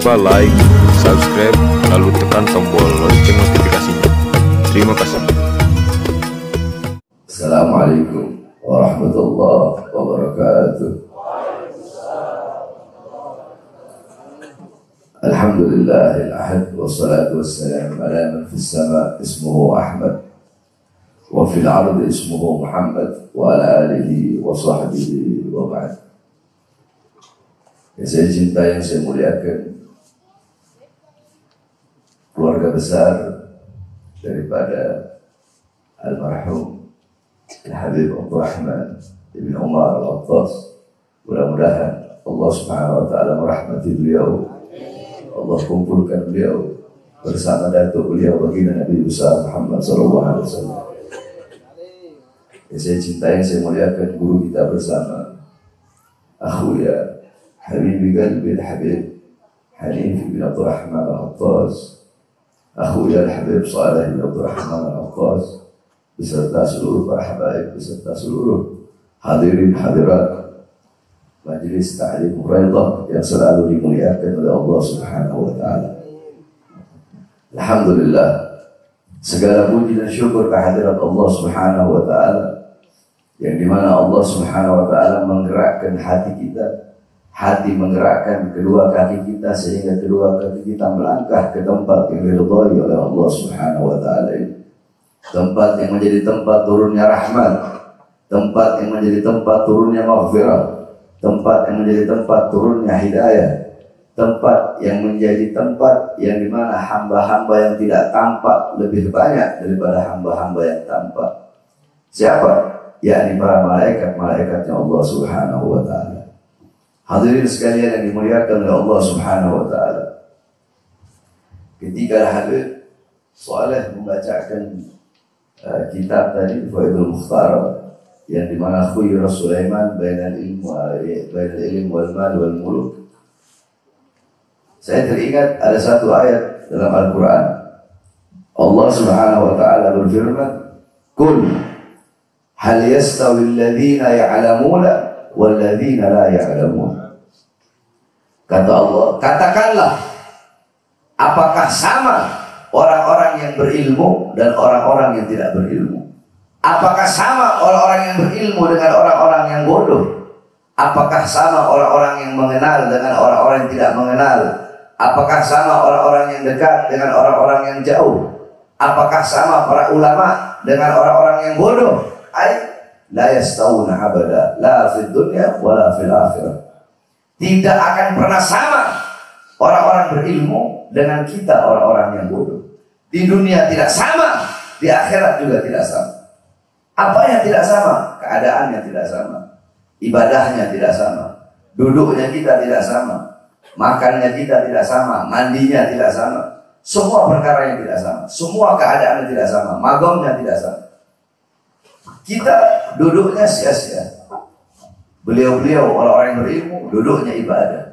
lupa like, subscribe, lalu tekan tombol lonceng notifikasinya. Terima kasih. Assalamualaikum warahmatullahi wabarakatuh. Alhamdulillahil ahad wassalatu wassalamu ala man fis sama ismuhu Ahmad wa fil ardi ismuhu Muhammad wa ala alihi wa sahbihi wa ba'd. Yang saya cinta, yang saya muliakan, keluarga besar daripada almarhum Al-Habib Abdul Rahman Ibn Umar Al-Attas, mudah-mudahan Allah Subhanahu wa ta'ala merahmati beliau, Allah kumpulkan beliau bersama datuk beliau baginda Nabi besar Muhammad sallallahu alaihi wasallam. Yang saya cinta, yang saya muliakan, guru kita bersama, akhuya Habibi Qalbi Al-Habib Hanif bin Abdul Rahman Al-Attas, akhuya Al-Habib Saleh bin Abdul Rahman Al-Attas, beserta seluruh para habaib, beserta seluruh hadirin hadirat Majelis Ta'lim Huraidah yang selalu dimuliakan oleh Allah Subhanahu wa ta'ala. Alhamdulillah, segala puji dan syukur kehadirat Allah Subhanahu wa ta'ala, yang dimana Allah Subhanahu wa ta'ala menggerakkan hati kita, hati menggerakkan kedua kaki kita, sehingga kedua kaki kita melangkah ke tempat yang diridhai oleh Allah Subhanahu wa ta'ala ini. Tempat yang menjadi tempat turunnya rahmat, tempat yang menjadi tempat turunnya maghfirah, tempat yang menjadi tempat turunnya hidayah, tempat yang menjadi tempat yang dimana hamba-hamba yang tidak tampak lebih banyak daripada hamba-hamba yang tampak. Siapa? Yakni para malaikat-malaikatnya Allah Subhanahu wa ta'ala. Hadirin sekalian yang dimuliakan oleh Allah Subhanahu wa ta'ala, ketika Habib Saleh membacakan kitab tadi Faidul Mukhtar, yang dimana khuyra Sulaiman bainal ilm wal mal wal muluk, saya teringat ada satu ayat dalam Al-Quran. Allah Subhanahu wa ta'ala berfirman, Qul hal yastawi alladhina ya'lamuna wal ladhina la ya'lamun. Kata Allah, katakanlah, apakah sama orang-orang yang berilmu dan orang-orang yang tidak berilmu? Apakah sama orang-orang yang berilmu dengan orang-orang yang bodoh? Apakah sama orang-orang yang mengenal dengan orang-orang yang tidak mengenal? Apakah sama orang-orang yang dekat dengan orang-orang yang jauh? Apakah sama para ulama dengan orang-orang yang bodoh? La yastawuna abada, la fid dunya wa la fil akhirah. Tidak akan pernah sama orang-orang berilmu dengan kita orang-orang yang bodoh. Di dunia tidak sama, di akhirat juga tidak sama. Apa yang tidak sama? Keadaannya tidak sama, ibadahnya tidak sama, duduknya kita tidak sama, makannya kita tidak sama, mandinya tidak sama. Semua perkara yang tidak sama, semua keadaannya tidak sama, magomnya tidak sama. Kita duduknya sia-sia. Beliau-beliau orang-orang yang berilmu duduknya ibadah.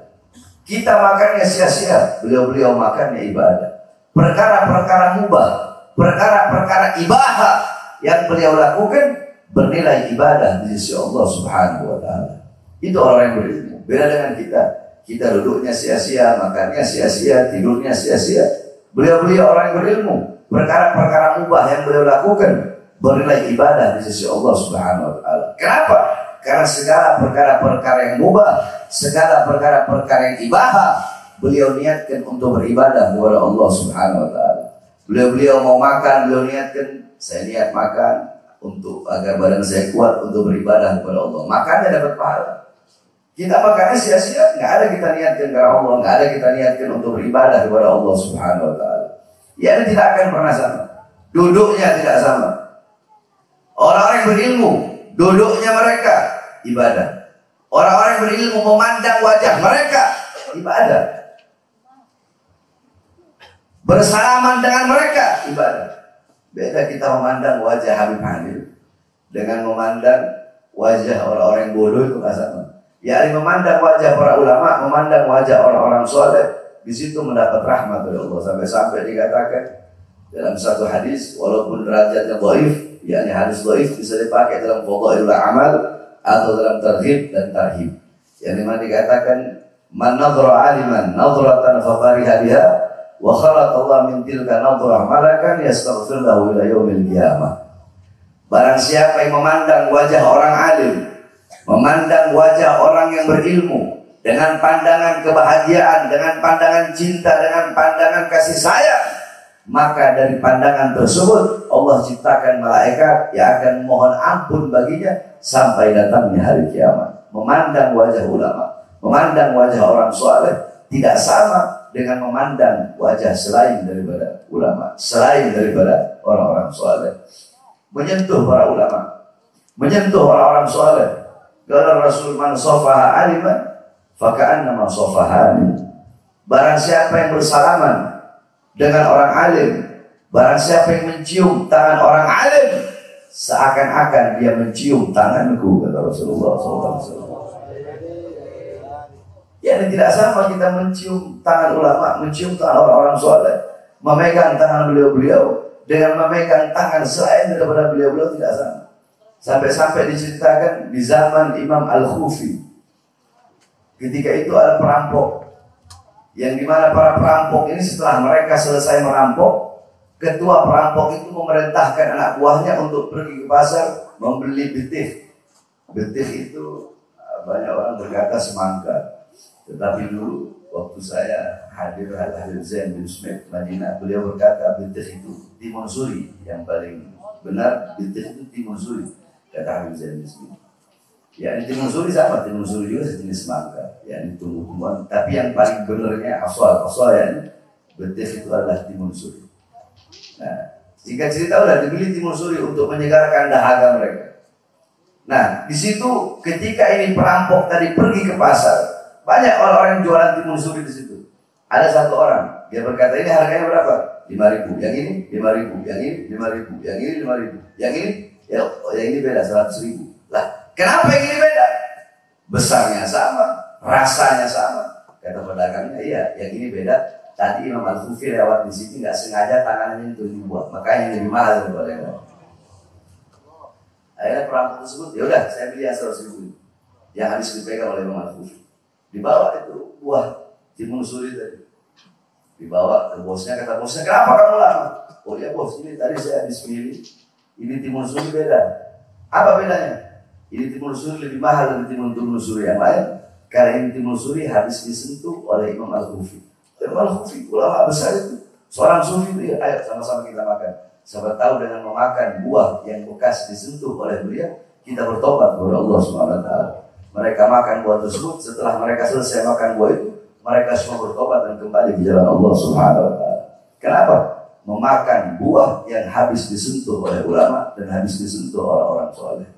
Kita makannya sia-sia, beliau-beliau makannya ibadah. Perkara-perkara mubah, perkara-perkara ibadah yang beliau lakukan bernilai ibadah di sisi Allah Subhanahu wa ta'ala. Itu orang yang berilmu. Beda dengan kita. Kita duduknya sia-sia, makannya sia-sia, tidurnya sia-sia. Beliau-beliau orang yang berilmu. Perkara-perkara mubah yang beliau lakukan bernilai ibadah di sisi Allah Subhanahu wa ta'ala. Kenapa? Karena segala perkara-perkara yang mubah, segala perkara-perkara yang ibadah, beliau niatkan untuk beribadah kepada Allah Subhanahu wa ta'ala. Beliau mau makan, beliau niatkan, saya niat makan untuk agar badan saya kuat untuk beribadah kepada Allah. Makannya dapat pahala. Kita makannya sia-sia, nggak ada kita niatkan karena Allah, nggak ada kita niatkan untuk beribadah kepada Allah Subhanahu wa ta'ala. Ya, ini tidak akan pernah sama. Duduknya tidak sama. Orang-orang yang berilmu, duduknya mereka ibadah. Orang-orang yang berilmu memandang wajah mereka ibadah. Bersalaman dengan mereka ibadah. Beda kita memandang wajah Habib Hanif dengan memandang wajah orang-orang yang bodoh, itu nggak sama. Ya, memandang wajah para ulama, memandang wajah orang-orang soleh, di situ mendapat rahmat dari Allah. Sampai-sampai dikatakan dalam satu hadis, walaupun derajatnya dhaif, yakni hadis dhaif, bisa dipakai dalam fadhailul amal atau dalam targhib dan tarhib. Yang dimana dikatakan Man nadhara aliman nadratan fafariha biha wa khalaq Allah min tilka nadrah malakan yastaghfir lahu ila yaumil qiyamah. Barang siapa yang memandang wajah orang alim, memandang wajah orang yang berilmu dengan pandangan kebahagiaan, dengan pandangan cinta, dengan pandangan kasih sayang, maka dari pandangan tersebut Allah ciptakan malaikat yang akan mohon ampun baginya sampai datangnya hari kiamat. Memandang wajah ulama, memandang wajah orang soleh tidak sama dengan memandang wajah selain daripada ulama, selain daripada orang-orang soleh. Menyentuh para ulama, menyentuh orang-orang soleh. Kata Rasul, man sofaha aliman faka'annama sofahani. Barang siapa yang bersalaman dengan orang alim, barang siapa yang mencium tangan orang alim, seakan-akan dia mencium tanganku, kata Rasulullah SAW. Ya, ini tidak sama kita mencium tangan ulama, mencium tangan orang-orang soleh, memegang tangan beliau-beliau dengan memegang tangan selain daripada beliau-beliau tidak sama. Sampai-sampai diceritakan di zaman Imam Al-Khufi, ketika itu ada perampok, yang dimana para perampok ini setelah mereka selesai merampok, ketua perampok itu memerintahkan anak buahnya untuk pergi ke pasar membeli betih. Betih itu banyak orang berkata semangka, tetapi dulu waktu saya hadir Habib Zain bin Smith Madinah, beliau berkata betih itu timun suri, yang paling benar betih itu timun suri, kata Habib Zain bin Smith. Ya, ini timun suri sama, timun suri juga sejenis semangka. Ya, ini tumbuh-tumbuhan, tapi yang paling benernya asal ya, betih itu adalah timun suri. Nah, singkat cerita udah dibeli timun suri untuk menyegarkan dahaga mereka. Nah, di situ ketika ini perampok tadi pergi ke pasar, banyak orang-orang yang jualan timun suri di situ. Ada satu orang, dia berkata, ini harganya berapa? 5.000. Yang ini 5.000. Yang ini 5.000. Yang ini 5.000. Yang ini, ya, yang ini beda 100.000. Lah, kenapa yang ini beda? Besarnya sama, rasanya sama. Kata pedagangnya, iya, yang ini beda. Tadi Imam Al-Khufi lewat di sini nggak sengaja tangannya itu dibuat, makanya lebih mahal daripada yang lain. Akhirnya perampok tersebut, ya udah, saya beli yang 100.000 yang habis dipegang oleh Imam Al-Khufi. Dibawa itu buah timun suri tadi, dibawa ke bosnya. Kata bosnya, kenapa kamu lama? Oh ya bos, ini tadi saya habis pilih, ini timun suri beda. Apa bedanya? Ini timun suri lebih mahal dari timun suri yang lain, karena ini timun suri habis disentuh oleh Imam Al-Khufi. Imam Al-Khufi, ulama besar itu, seorang sufi itu, ya, ayo sama-sama kita makan. Siapa tahu dengan memakan buah yang bekas disentuh oleh beliau, kita bertobat kepada Allah SWT. Mereka makan buah tersebut, setelah mereka selesai makan buah itu, mereka semua bertobat dan kembali ke jalan Allah SWT. Kenapa? Memakan buah yang habis disentuh oleh ulama dan habis disentuh orang-orang soleh.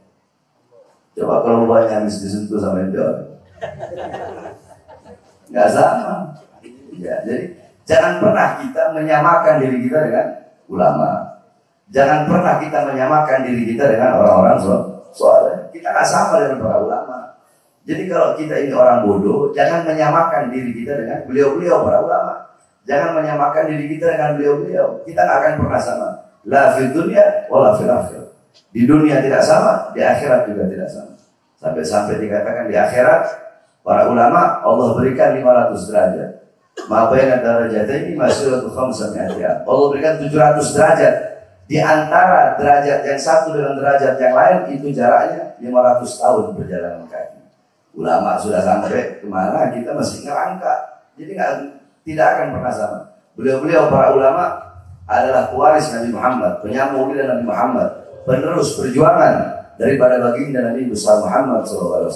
Coba kalau buahnya habis disentuh sama itu, nggak sama. Ya, jadi jangan pernah kita menyamakan diri kita dengan ulama. Jangan pernah kita menyamakan diri kita dengan orang-orang soleh. Kita nggak sama dengan para ulama. Jadi kalau kita ini orang bodoh, jangan menyamakan diri kita dengan beliau-beliau para ulama. Jangan menyamakan diri kita dengan beliau-beliau. Kita nggak akan pernah sama. La fid dunya wala fil akhirah. Di dunia tidak sama, di akhirat juga tidak sama. Sampai-sampai dikatakan di akhirat para ulama Allah berikan 500 derajat. Mabayna darajataini masiratu khamsati amyal. Allah berikan 700 derajat. Di antara derajat yang satu dengan derajat yang lain itu jaraknya 500 tahun perjalanan kaki. Ulama sudah sampai kemana, kita masih ngerangka. Jadi tidak akan pernah sama. Beliau-beliau para ulama adalah pewaris Nabi Muhammad, penyambung lidah Nabi Muhammad, penerus perjuangan daripada baginda Nabi besar Muhammad SAW.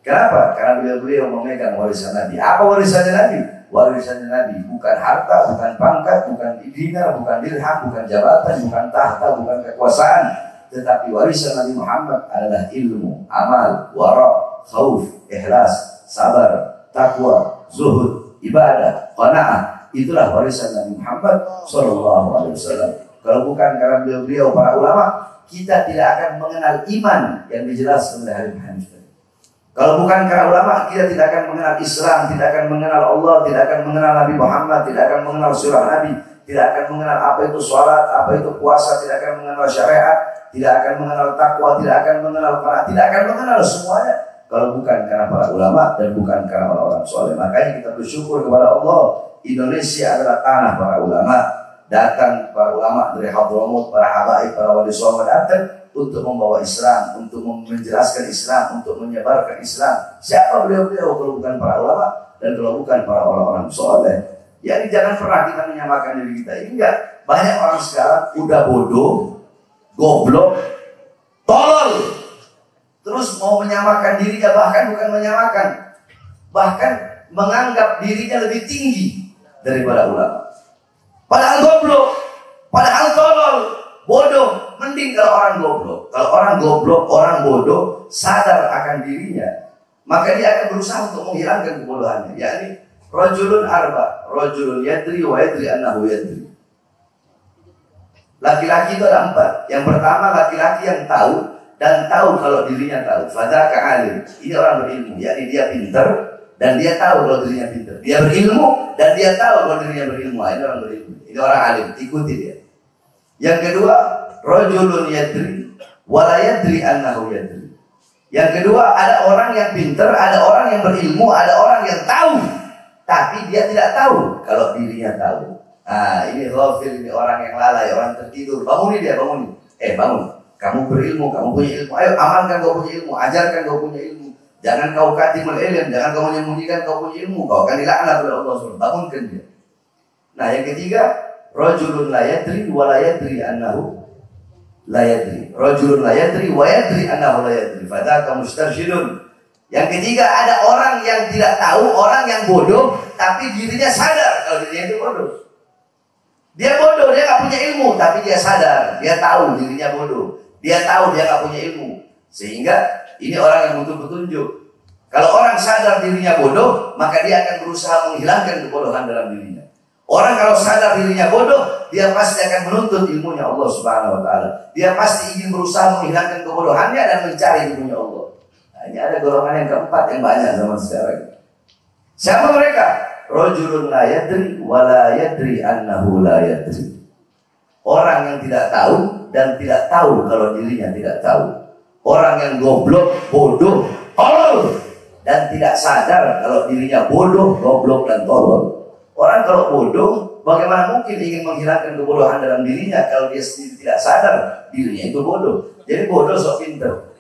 Kenapa? Karena beliau-beliau memegang warisan Nabi. Apa warisannya Nabi? Warisannya Nabi bukan harta, bukan pangkat, bukan dinar, bukan dirham, bukan jabatan, bukan tahta, bukan kekuasaan, tetapi warisan Nabi Muhammad adalah ilmu, amal, wara', khauf, ikhlas, sabar, takwa, zuhud, ibadah, qanaah. Itulah warisan Nabi Muhammad SAW. Kalau bukan karena beliau-beliau para ulama, kita tidak akan mengenal iman yang dijelaskan oleh Habib Hanif. Kalau bukan karena ulama, kita tidak akan mengenal Islam, tidak akan mengenal Allah, tidak akan mengenal Nabi Muhammad, tidak akan mengenal surah Nabi, tidak akan mengenal apa itu sholat, apa itu puasa, tidak akan mengenal syariat, tidak akan mengenal takwa, tidak akan mengenal qanaah, tidak akan mengenal semuanya. kalau bukan karena para ulama dan bukan karena orang-orang soleh. Makanya kita bersyukur kepada Allah, Indonesia adalah tanah para ulama. Datang para ulama dari Hadramut, para habaib, para wali songo datang untuk membawa Islam, untuk menjelaskan Islam, untuk menyebarkan Islam. Siapa beliau-beliau kalau bukan para ulama dan kalau bukan para orang-orang soleh? Jadi jangan pernah kita menyamakan diri kita. Ini enggak. Banyak orang sekarang udah bodoh, goblok, tolol, terus mau menyamakan dirinya, bahkan bukan menyamakan, bahkan menganggap dirinya lebih tinggi daripada ulama. Padahal goblok, padahal tolol, bodoh. Mending kalau orang goblok. Kalau orang goblok, orang bodoh, sadar akan dirinya, maka dia akan berusaha untuk menghilangkan kebodohannya. Yakni rajulun arba, rajulun yadri wa yadri annahu yadri. Laki-laki itu ada 4. Yang pertama laki-laki yang tahu dan tahu kalau dirinya tahu. Fadzaka alim. Ini orang berilmu, yakni dia pintar dan dia tahu kalau dirinya pintar. Dia berilmu dan dia tahu kalau dirinya berilmu. Ini orang berilmu. Ini orang alim, ikuti dia. Yang kedua, rajulun yadri wa la yadri annahu yadri. Yang kedua, ada orang yang pintar, ada orang yang berilmu, ada orang yang tahu, tapi dia tidak tahu kalau dirinya tahu. Nah, ini ghafil, ini orang yang lalai, orang tertidur. Bangun dia, bangun. Bangun. Kamu berilmu, kamu punya ilmu. Ayo amalkan kau punya ilmu, ajarkan kau punya ilmu. Jangan kau katimul ilm, jangan kau menyembunyikan kau punya ilmu. Kau akan dilaknat oleh Allah SWT. Bangunkan dia. Nah, yang ketiga, rajulun la yadri wa la yadri annahu la yadri. Rajulun la yadri wa yadri annahu la yadri. Fadzaka mustarsyidun. Yang ketiga, ada orang yang tidak tahu, orang yang bodoh, tapi dirinya sadar kalau dirinya itu bodoh. Dia bodoh, dia nggak punya ilmu, tapi dia sadar, dia tahu dirinya bodoh, dia tahu dia nggak punya ilmu, sehingga ini orang yang butuh petunjuk. Kalau orang sadar dirinya bodoh, maka dia akan berusaha menghilangkan kebodohan dalam dirinya. Orang kalau sadar dirinya bodoh, dia pasti akan menuntut ilmunya Allah Subhanahu Wa Taala. Dia pasti ingin berusaha menghilangkan kebodohannya dan mencari ilmunya Allah. Nah, ini ada golongan yang keempat yang banyak zaman sekarang. Siapa mereka? Rajulun la yadri wa la yadri annahu la yadri. Orang yang tidak tahu dan tidak tahu kalau dirinya tidak tahu. Orang yang goblok, bodoh, tolol dan tidak sadar kalau dirinya bodoh, goblok dan tolol. Orang kalau bodoh, bagaimana mungkin ingin menghilangkan kebodohan dalam dirinya kalau dia sendiri tidak sadar dirinya itu bodoh. Jadi bodoh sok pinter,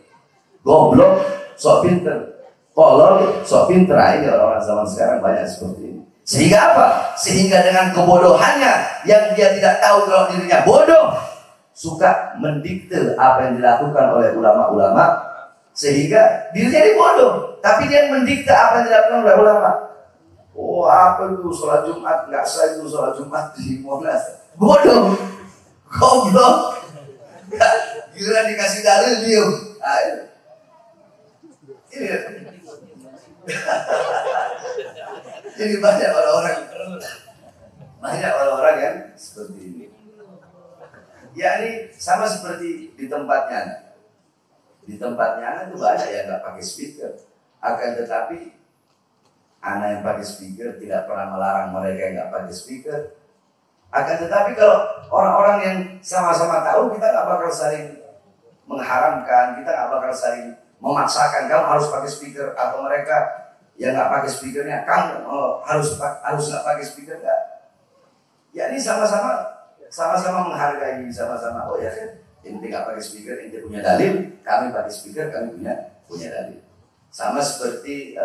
goblok sok pinter, tolol sok pinter. Ini orang-orang zaman sekarang banyak seperti ini. Sehingga apa? Sehingga dengan kebodohannya yang dia tidak tahu kalau dirinya bodoh, suka mendikte apa yang dilakukan oleh ulama-ulama, sehingga dirinya ini bodoh, tapi dia mendikte apa yang dilakukan oleh ulama. Oh, apa itu sholat Jumat? Nggak sah itu sholat Jumat di Monas. Bodoh, goblok. Gila dikasih dalil dia. Jadi banyak orang-orang yang seperti ini. Ya ini sama seperti di tempatnya. Di tempatnya itu banyak yang nggak pakai speaker. Akan tetapi anak yang pakai speaker tidak pernah melarang mereka yang nggak pakai speaker. Akan tetapi kalau orang-orang yang sama-sama tahu, kita nggak bakal saling mengharamkan, kita nggak bakal saling memaksakan kamu harus pakai speaker, atau mereka yang nggak pakai speakernya kamu harus nggak pakai speaker, nggak. Ya ini sama-sama menghargai, sama-sama. Oh ya kan, inti nggak pakai speaker, inti punya dalil, kami pakai speaker, kami punya dalil. Sama seperti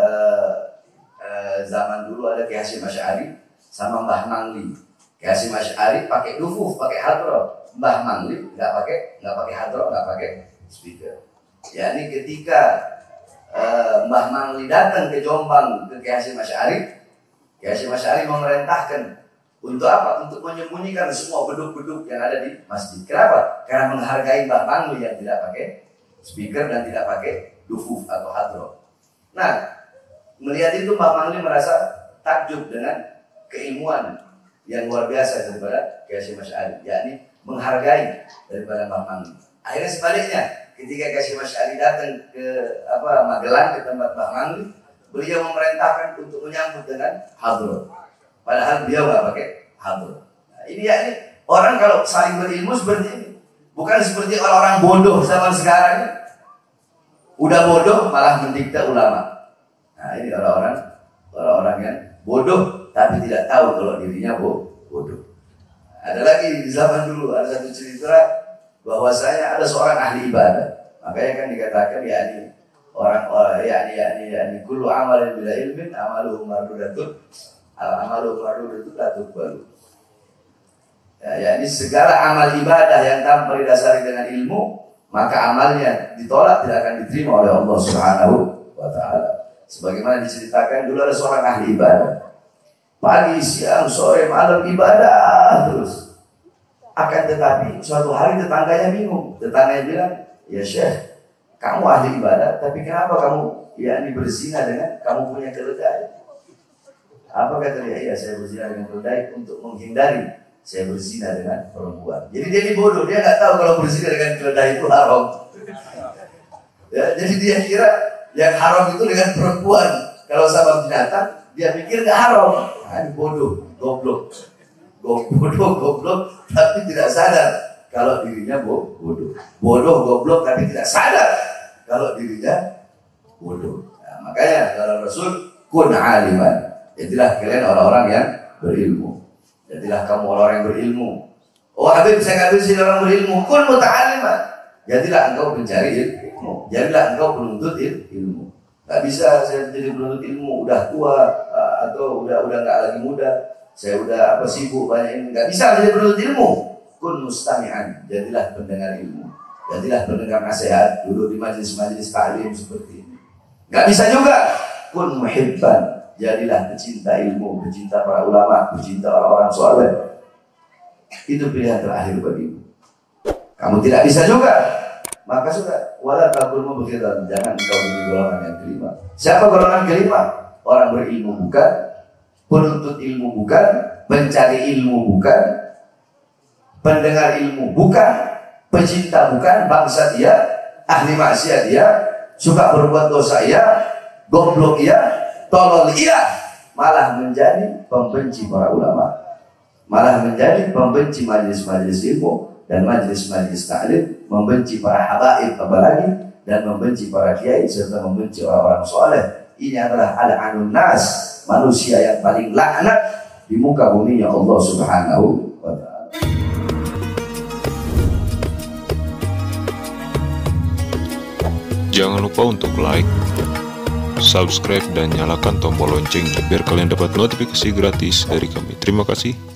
zaman dulu ada Kiai Hasyim Asy'ari sama Mbah Mangli. Kiai Hasyim Asy'ari pakai dufuf, pakai hadroh. Mbah Mangli nggak pakai hadroh, nggak pakai speaker. Ya ini ketika Mbah Mangli datang ke Jombang ke Kiai Hasyim Asy'ari, Kiai Hasyim Asy'ari memerintahkan untuk apa? Untuk menyembunyikan semua beduk-beduk yang ada di masjid. Kenapa? Karena menghargai Mbah Mangli yang tidak pakai speaker dan tidak pakai dufuf atau hadroh. Nah, melihat itu Mbah Mangli merasa takjub dengan keilmuan yang luar biasa daripada Kiai Hasyim Asy'ari, yakni menghargai daripada Mbah Mangli. Akhirnya sebaliknya, ketika Kiai Hasyim Asy'ari datang ke Magelang, ke tempat Mbah Mangli, beliau memerintahkan untuk menyambut dengan hadroh. Padahal beliau nggak pakai hadroh. Nah, ini yakni orang kalau saling berilmu seperti ini, bukan seperti orang-orang bodoh zaman sekarang. Udah bodoh malah mendikte ulama. Nah ini orang-orang yang bodoh tapi tidak tahu kalau dirinya bodoh. Ada lagi di zaman dulu ada satu cerita bahwasanya ada seorang ahli ibadah. Makanya kan dikatakan yakni orang-orang yakni kullu amalin bila ilmin amaluhu mardudatun amaluhu mardudatun la tuqbalu. Ya, yakni segala amal ibadah yang tanpa didasari dengan ilmu, maka amalnya ditolak, tidak akan diterima oleh Allah Subhanahu wa taala. Sebagaimana diceritakan dulu ada seorang ahli ibadah. Pagi, siang, sore, malam ibadah terus. Akan tetapi suatu hari tetangganya bingung. Tetangganya bilang, "Ya Syekh, kamu ahli ibadah, tapi kenapa kamu yakni berzina dengan kamu punya keledai?" Apa kata dia? "Iya, saya berzina dengan keledai untuk menghindari saya berzina dengan perempuan." Jadi dia bodoh, dia nggak tahu kalau berzina dengan keledai itu haram. Ya, jadi dia kira yang haram itu dengan perempuan. Kalau sama binatang, dia pikir nggak haram. Nah, ini bodoh, goblok, tapi tidak sadar kalau dirinya bodoh. Bodoh, goblok, tapi tidak sadar kalau dirinya bodoh. Nah, makanya kalau Rasul kun aliman, jadilah kalian orang-orang yang berilmu. Jadilah kamu orang yang berilmu. Oh Habib, saya nggak bisa orang berilmu. Kun muta'aliman. Jadilah engkau pencari ilmu. Jadilah engkau penuntut ilmu. Gak bisa saya jadi penuntut ilmu, udah tua atau udah nggak lagi muda. Saya udah sibuk banyak ini. Gak bisa jadi penuntut ilmu. Kun mustami'an. Jadilah pendengar ilmu. Jadilah pendengar nasihat. Duduk di majelis-majelis ta'lim seperti ini. Gak bisa juga. Kun muhibban. Jadilah pecinta ilmu, pecinta para ulama, pecinta orang-orang soleh. Itu pilihan terakhir bagimu. Kamu tidak bisa juga, maka sudah. Wala takunu mubghidan, jangan engkau menjadi golongan yang kelima. Siapa golongan kelima? Orang berilmu bukan, penuntut ilmu bukan, pencari ilmu bukan, pendengar ilmu bukan, pecinta bukan, bangsa dia, ahli maksiat dia, suka berbuat dosa dia, goblok dia, tolol iya, malah menjadi pembenci para ulama, malah menjadi pembenci majelis-majelis ilmu dan majelis-majelis ta'lim, membenci para habaib apalagi, dan membenci para kiai serta membenci orang-orang soleh. Ini adalah al-anun nas, manusia yang paling laknat di muka bumi ya Allah Subhanahu wa ta'ala. Jangan lupa untuk like, subscribe, dan nyalakan tombol loncengnya biar kalian dapat notifikasi gratis dari kami. Terima kasih.